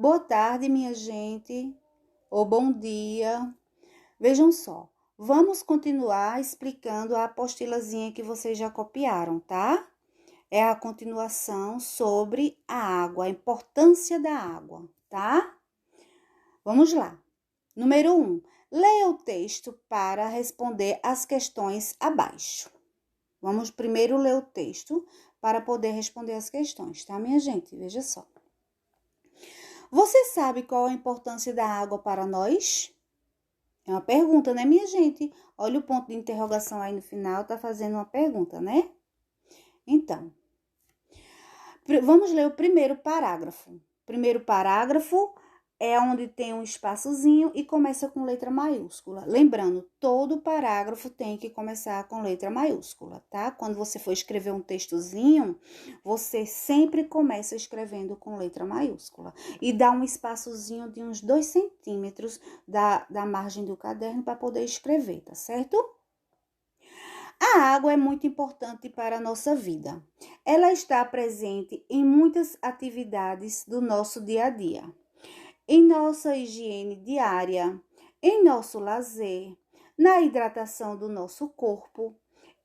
Boa tarde, minha gente, ou bom dia. Vejam só, vamos continuar explicando a apostilazinha que vocês já copiaram, tá? É a continuação sobre a água, a importância da água, tá? Vamos lá. Número 1. Leia o texto para responder as questões abaixo. Vamos primeiro ler o texto para poder responder as questões, tá, minha gente? Veja só. Você sabe qual a importância da água para nós? É uma pergunta, né, minha gente? Olha o ponto de interrogação aí no final, tá fazendo uma pergunta, né? Então, vamos ler o primeiro parágrafo. O primeiro parágrafo é onde tem um espaçozinho e começa com letra maiúscula. Lembrando, todo parágrafo tem que começar com letra maiúscula, tá? Quando você for escrever um textozinho, você sempre começa escrevendo com letra maiúscula. E dá um espaçozinho de uns 2 centímetros da margem do caderno para poder escrever, tá certo? A água é muito importante para a nossa vida. Ela está presente em muitas atividades do nosso dia a dia. Em nossa higiene diária, em nosso lazer, na hidratação do nosso corpo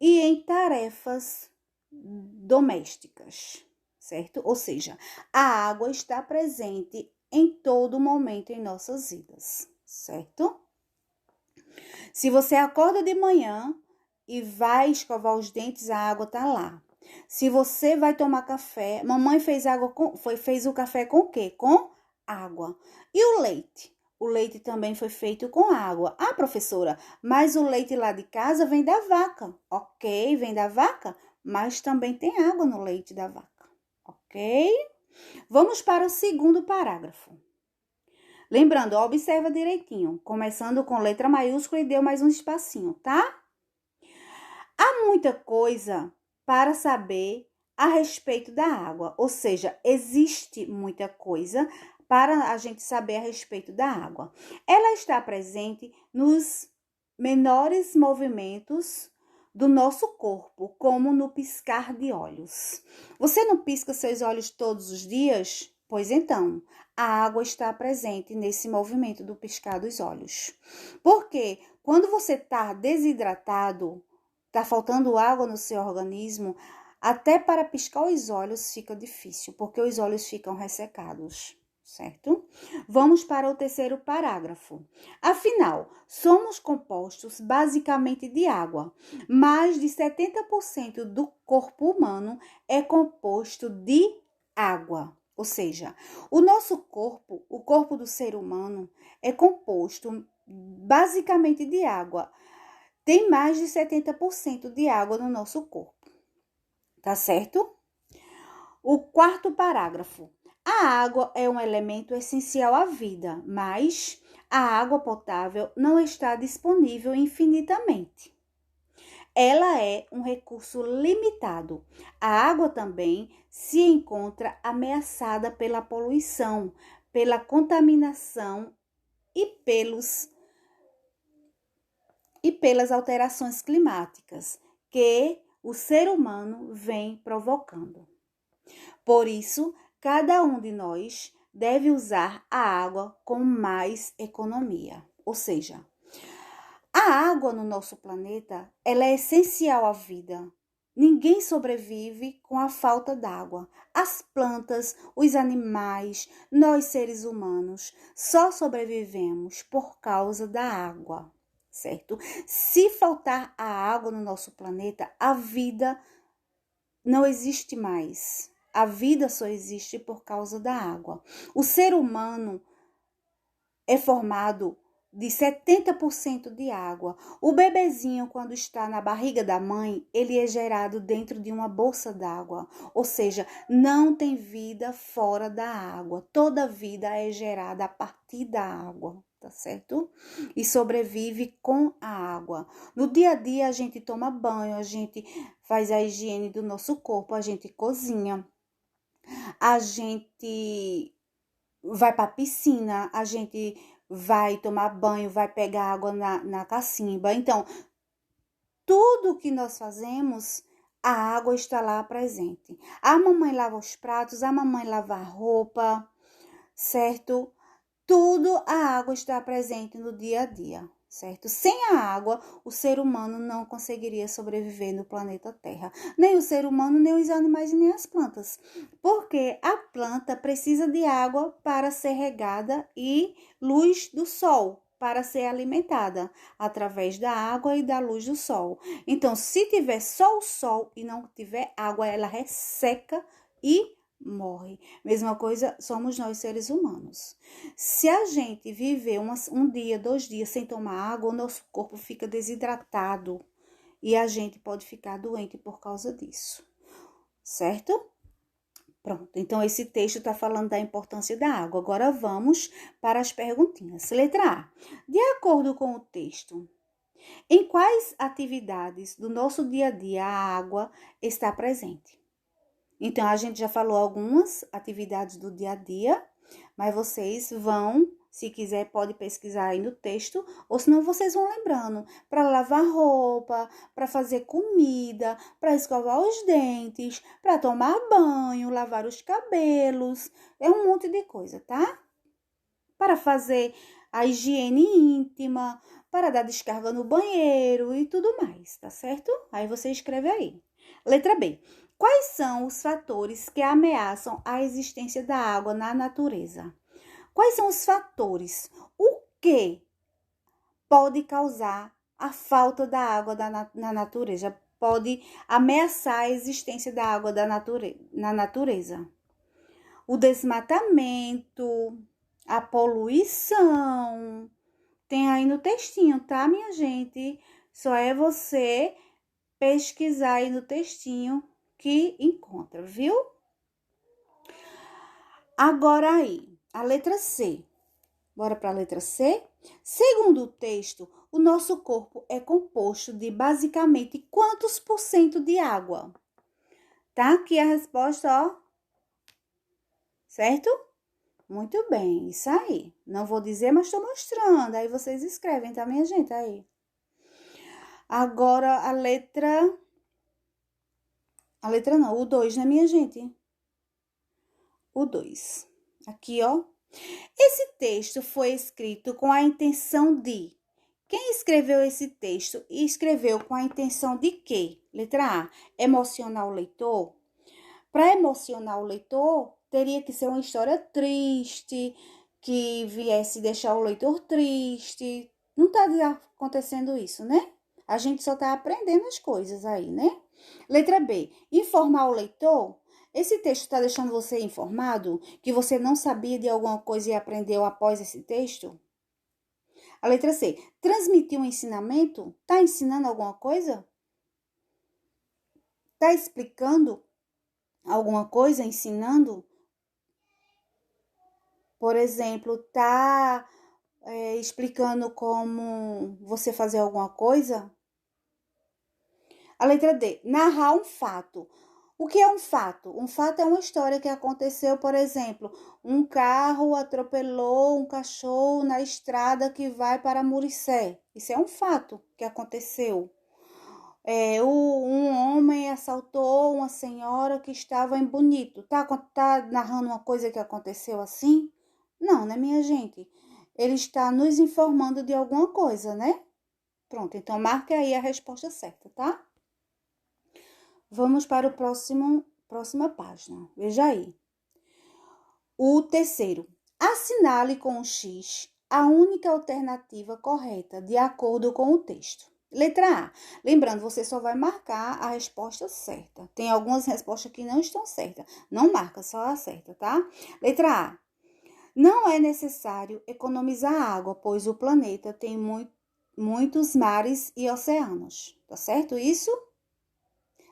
e em tarefas domésticas, certo? Ou seja, a água está presente em todo momento em nossas vidas, certo? Se você acorda de manhã e vai escovar os dentes, a água tá lá. Se você vai tomar café, mamãe fez fez o café com o quê? Com água. E o leite? O leite também foi feito com água. Ah, professora, mas o leite lá de casa vem da vaca. Ok, vem da vaca, mas também tem água no leite da vaca. Ok? Vamos para o segundo parágrafo. Lembrando, observa direitinho, começando com letra maiúscula e deu mais um espacinho, tá? Há muita coisa para saber a respeito da água, ou seja, existe muita coisa para a gente saber a respeito da água. Ela está presente nos menores movimentos do nosso corpo, como no piscar de olhos. Você não pisca seus olhos todos os dias? Pois então, a água está presente nesse movimento do piscar dos olhos. Porque quando você está desidratado, está faltando água no seu organismo, até para piscar os olhos fica difícil, porque os olhos ficam ressecados, certo? Vamos para o terceiro parágrafo. Afinal, somos compostos basicamente de água. Mais de 70% do corpo humano é composto de água. Ou seja, o nosso corpo, o corpo do ser humano, é composto basicamente de água. Tem mais de 70% de água no nosso corpo, tá certo? O quarto parágrafo. A água é um elemento essencial à vida, mas a água potável não está disponível infinitamente. Ela é um recurso limitado. A água também se encontra ameaçada pela poluição, pela contaminação e pelas alterações climáticas que o ser humano vem provocando. Por isso, cada um de nós deve usar a água com mais economia. Ou seja, a água no nosso planeta, ela é essencial à vida. Ninguém sobrevive com a falta d'água. As plantas, os animais, nós seres humanos, só sobrevivemos por causa da água, certo? Se faltar a água no nosso planeta, a vida não existe mais. A vida só existe por causa da água. O ser humano é formado de 70% de água. O bebezinho, quando está na barriga da mãe, ele é gerado dentro de uma bolsa d'água. Ou seja, não tem vida fora da água. Toda vida é gerada a partir da água, tá certo? E sobrevive com a água. No dia a dia, a gente toma banho, a gente faz a higiene do nosso corpo, a gente cozinha, a gente vai para a piscina, a gente vai tomar banho, vai pegar água na cacimba. Então, tudo que nós fazemos, a água está lá presente. A mamãe lava os pratos, a mamãe lava a roupa, certo? Tudo a água está presente no dia a dia, certo? Sem a água, o ser humano não conseguiria sobreviver no planeta Terra. Nem o ser humano, nem os animais, nem as plantas. Porque a planta precisa de água para ser regada e luz do sol para ser alimentada através da água e da luz do sol. Então, se tiver só o sol e não tiver água, ela resseca e morre. Mesma coisa somos nós seres humanos. Se a gente viver um dia, 2 dias sem tomar água, o nosso corpo fica desidratado e a gente pode ficar doente por causa disso, certo? Pronto, então esse texto está falando da importância da água. Agora vamos para as perguntinhas. Letra A. De acordo com o texto, em quais atividades do nosso dia a dia a água está presente? Então, a gente já falou algumas atividades do dia a dia, mas vocês vão, se quiser, pode pesquisar aí no texto, ou senão vocês vão lembrando, para lavar roupa, para fazer comida, para escovar os dentes, para tomar banho, lavar os cabelos, é um monte de coisa, tá? Para fazer a higiene íntima, para dar descarga no banheiro e tudo mais, tá certo? Aí você escreve aí. Letra B. Quais são os fatores que ameaçam a existência da água na natureza? Quais são os fatores? O que pode causar a falta da água na natureza? Pode ameaçar a existência da água na natureza? O desmatamento, a poluição. Tem aí no textinho, tá, minha gente? Só é você pesquisar aí no textinho que encontra, viu? Agora aí, a letra C. Bora para a letra C? Segundo o texto, o nosso corpo é composto de basicamente quantos por cento de água? Tá aqui a resposta, ó. Certo? Muito bem, isso aí. Não vou dizer, mas estou mostrando. Aí vocês escrevem, tá, minha gente? Aí. Agora, a letra não, o 2, né, minha gente? O 2. Aqui, ó. Esse texto foi escrito com a intenção de... Quem escreveu esse texto e escreveu com a intenção de quê? Letra A, emocionar o leitor. Para emocionar o leitor, teria que ser uma história triste, que viesse deixar o leitor triste. Não está acontecendo isso, né? A gente só está aprendendo as coisas aí, né? Letra B, informar o leitor. Esse texto está deixando você informado que você não sabia de alguma coisa e aprendeu após esse texto? A letra C, transmitir um ensinamento? Está ensinando alguma coisa? Está explicando alguma coisa, ensinando? Por exemplo, está explicando como você fazer alguma coisa? A letra D, narrar um fato. O que é um fato? Um fato é uma história que aconteceu, por exemplo, um carro atropelou um cachorro na estrada que vai para Muricé. Isso é um fato que aconteceu. Um homem assaltou uma senhora que estava em Bonito. Tá narrando uma coisa que aconteceu assim? Não, né, minha gente? Ele está nos informando de alguma coisa, né? Pronto, então marque aí a resposta certa, tá? Vamos para o próxima página. Veja aí. O terceiro. Assinale com o X a única alternativa correta, de acordo com o texto. Letra A. Lembrando, você só vai marcar a resposta certa. Tem algumas respostas que não estão certas. Não marca, só a certa, tá? Letra A. Não é necessário economizar água, pois o planeta tem muitos mares e oceanos. Tá certo isso?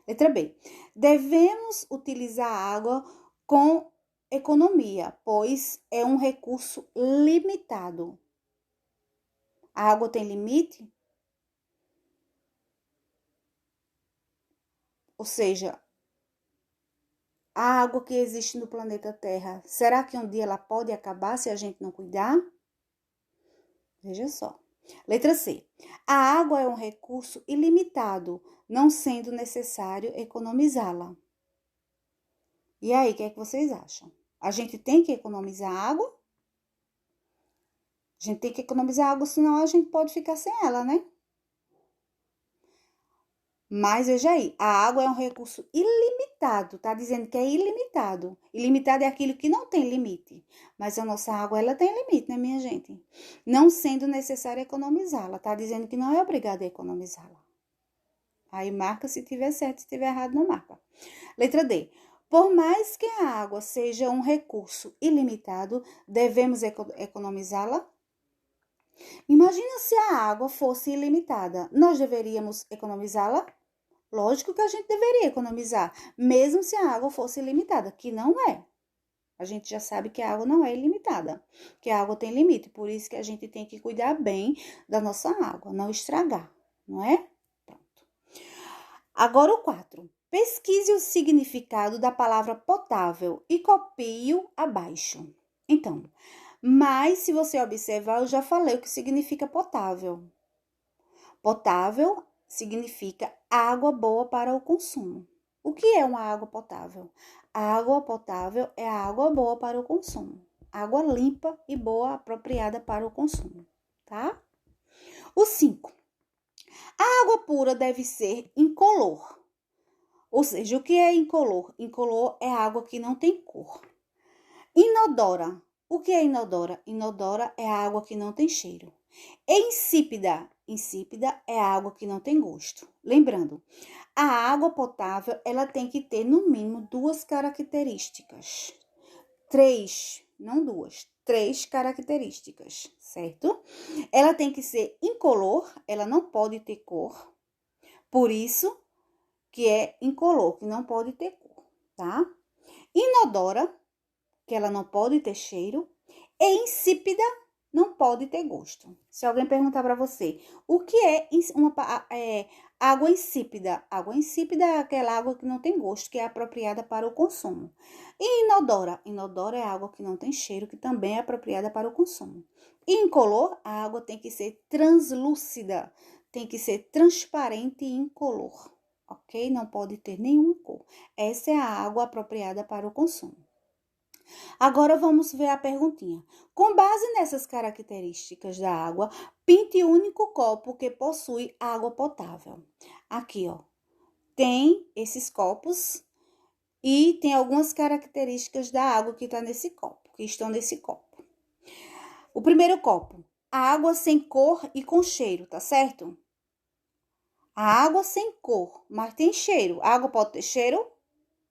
Letra B. Devemos utilizar a água com economia, pois é um recurso limitado. A água tem limite? Ou seja, a água que existe no planeta Terra, será que um dia ela pode acabar se a gente não cuidar? Veja só. Letra C. A água é um recurso ilimitado, não sendo necessário economizá-la. E aí, o que é que vocês acham? A gente tem que economizar água? A gente tem que economizar água, senão a gente pode ficar sem ela, né? Mas veja aí, a água é um recurso ilimitado, tá dizendo que é ilimitado. Ilimitado é aquilo que não tem limite. Mas a nossa água, ela tem limite, né, minha gente? Não sendo necessário economizá-la, tá dizendo que não é obrigado a economizá-la. Aí marca se tiver certo, se tiver errado, não marca. Letra D. Por mais que a água seja um recurso ilimitado, devemos economizá-la? Imagina se a água fosse ilimitada. Nós deveríamos economizá-la? Lógico que a gente deveria economizar, mesmo se a água fosse ilimitada, que não é. A gente já sabe que a água não é ilimitada, que a água tem limite, por isso que a gente tem que cuidar bem da nossa água, não estragar, não é? Pronto. Agora o 4. Pesquise o significado da palavra potável e copie-o abaixo. Então, mas se você observar, eu já falei o que significa potável. Potável significa água boa para o consumo. O que é uma água potável? A água potável é a água boa para o consumo. Água limpa e boa, apropriada para o consumo, tá? O 5. A água pura deve ser incolor. Ou seja, o que é incolor? Incolor é água que não tem cor. Inodora. O que é inodora? Inodora é a água que não tem cheiro. Insípida. Insípida é a água que não tem gosto. Lembrando, a água potável, ela tem que ter no mínimo 2 características. 3, não 2, 3 características, certo? Ela tem que ser incolor, ela não pode ter cor. Por isso que é incolor, que não pode ter cor, tá? Inodora, que ela não pode ter cheiro. E insípida, não pode ter gosto. Se alguém perguntar para você, o que é água insípida? Água insípida é aquela água que não tem gosto, que é apropriada para o consumo. E inodora? Inodora é água que não tem cheiro, que também é apropriada para o consumo. E incolor, a água tem que ser translúcida, tem que ser transparente e incolor, ok? Não pode ter nenhuma cor. Essa é a água apropriada para o consumo. Agora vamos ver a perguntinha. Com base nessas características da água, pinte o único copo que possui água potável. Aqui, ó, tem esses copos e tem algumas características da água que está nesse copo, que estão nesse copo. O primeiro copo, a água sem cor e com cheiro, tá certo? A água sem cor, mas tem cheiro. A água pode ter cheiro?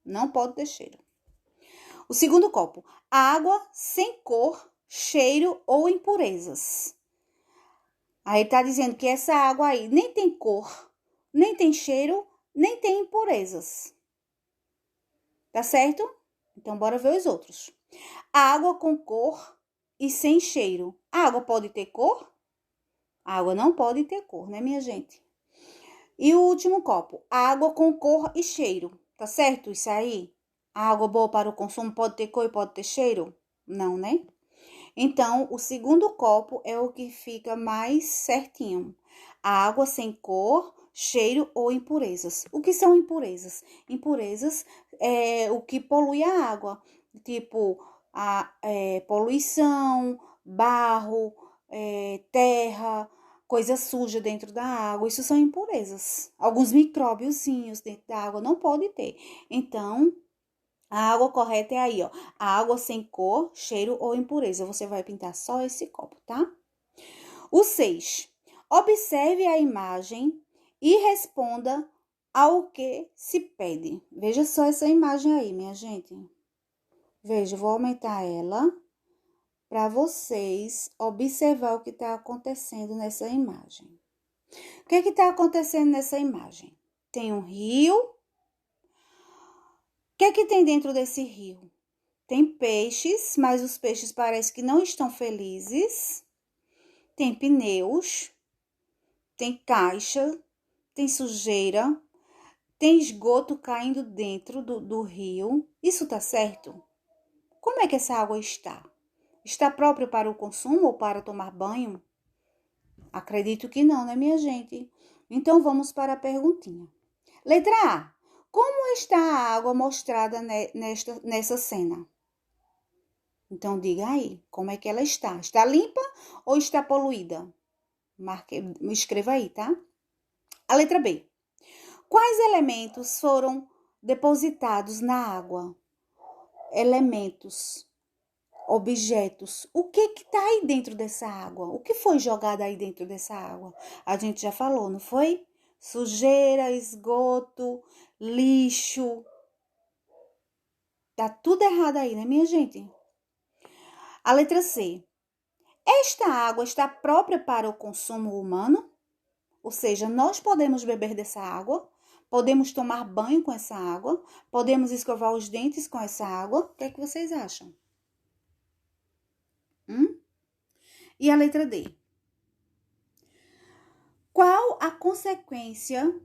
Não pode ter cheiro. O segundo copo, água sem cor, cheiro ou impurezas. Aí tá dizendo que essa água aí nem tem cor, nem tem cheiro, nem tem impurezas. Tá certo? Então, bora ver os outros. Água com cor e sem cheiro. A água pode ter cor? A água não pode ter cor, né, minha gente? E o último copo, água com cor e cheiro. Tá certo isso aí? A água boa para o consumo pode ter cor e pode ter cheiro? Não, né? Então, o segundo copo é o que fica mais certinho. A água sem cor, cheiro ou impurezas. O que são impurezas? Impurezas é o que polui a água, tipo poluição, barro, terra, coisa suja dentro da água. Isso são impurezas. Alguns micróbiozinhos dentro da água não pode ter. Então, a água correta é aí, ó. A água sem cor, cheiro ou impureza. Você vai pintar só esse copo, tá? O 6. Observe a imagem e responda ao que se pede. Veja só essa imagem aí, minha gente. Veja, vou aumentar ela para vocês observar o que está acontecendo nessa imagem. O que está acontecendo nessa imagem? Tem um rio. O que tem dentro desse rio? Tem peixes, mas os peixes parecem que não estão felizes. Tem pneus, tem caixa, tem sujeira, tem esgoto caindo dentro do rio. Isso tá certo? Como é que essa água está? Está própria para o consumo ou para tomar banho? Acredito que não, né, minha gente? Então, vamos para a perguntinha. Letra A. Como está a água mostrada nessa cena? Então, diga aí, como é que ela está? Está limpa ou está poluída? Escreva aí, tá? A letra B. Quais elementos foram depositados na água? Elementos, objetos. O que está aí dentro dessa água? O que foi jogado aí dentro dessa água? A gente já falou, não foi? Sujeira, esgoto, lixo. Tá tudo errado aí, né, minha gente? A letra C. Esta água está própria para o consumo humano? Ou seja, nós podemos beber dessa água, podemos tomar banho com essa água, podemos escovar os dentes com essa água. O que é que vocês acham? E a letra D. Qual a consequência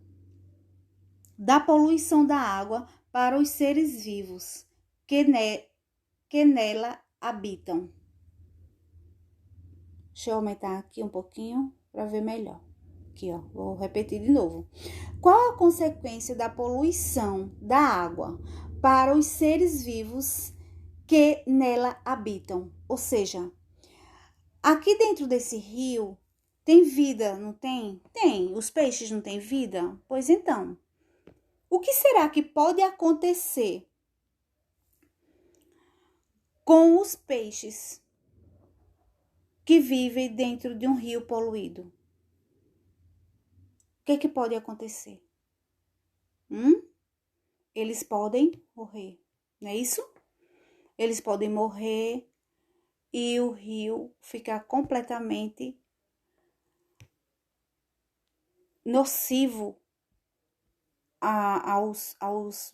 da poluição da água para os seres vivos que nela habitam? Deixa eu aumentar aqui um pouquinho para ver melhor. Aqui, ó, vou repetir de novo. Qual a consequência da poluição da água para os seres vivos que nela habitam? Ou seja, aqui dentro desse rio tem vida, não tem? Tem. Os peixes não têm vida? Pois então, o que será que pode acontecer com os peixes que vivem dentro de um rio poluído? O que é que pode acontecer? Eles podem morrer, não é isso? Eles podem morrer e o rio ficar completamente nocivo aos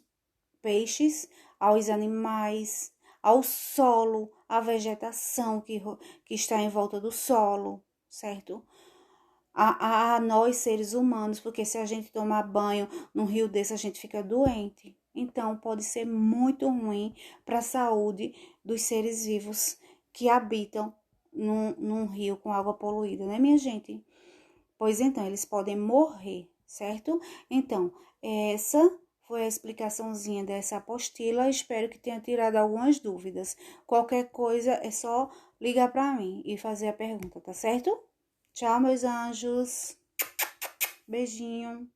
peixes, aos animais, ao solo, à vegetação que está em volta do solo, certo? A nós, seres humanos, porque se a gente tomar banho num rio desse, a gente fica doente. Então, pode ser muito ruim para a saúde dos seres vivos que habitam num rio com água poluída, né, minha gente? Pois então, eles podem morrer, certo? Então, essa foi a explicaçãozinha dessa apostila. Espero que tenha tirado algumas dúvidas. Qualquer coisa é só ligar para mim e fazer a pergunta, tá certo? Tchau, meus anjos. Beijinho.